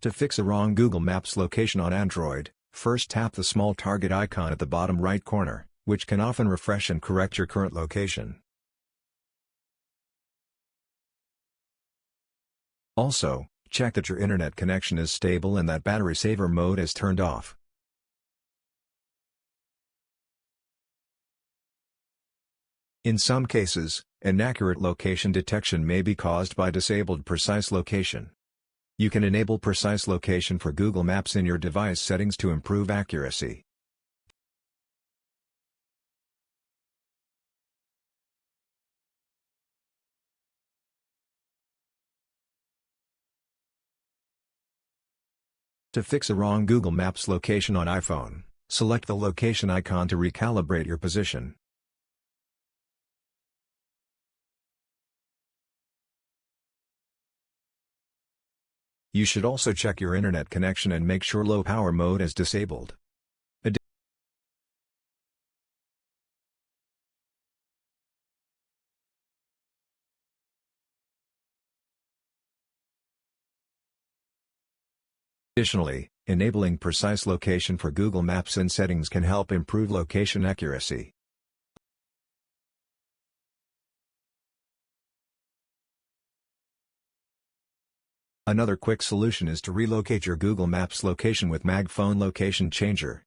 To fix a wrong Google Maps location on Android, first tap the small target icon at the bottom right corner, which can often refresh and correct your current location. Also, check that your internet connection is stable and that battery saver mode is turned off. In some cases, inaccurate location detection may be caused by disabled precise location. You can enable precise location for Google Maps in your device settings to improve accuracy. To fix a wrong Google Maps location on iPhone, select the location icon to recalibrate your position. You should also check your internet connection and make sure low power mode is disabled. Additionally, enabling precise location for Google Maps in settings can help improve location accuracy. Another quick solution is to relocate your Google Maps location with MagFone Location Changer.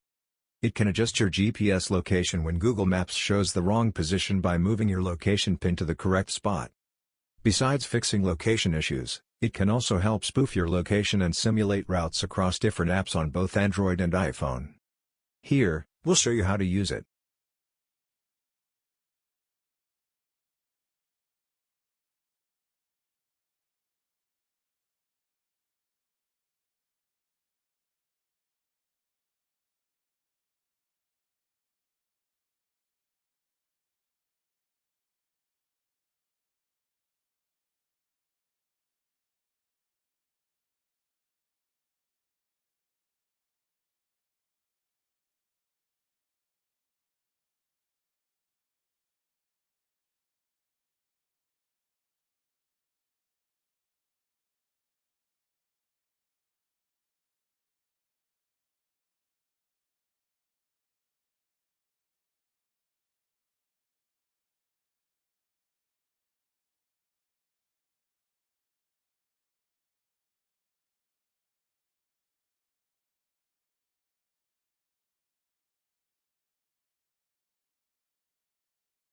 It can adjust your GPS location when Google Maps shows the wrong position by moving your location pin to the correct spot. Besides fixing location issues, it can also help spoof your location and simulate routes across different apps on both Android and iPhone. Here, we'll show you how to use it.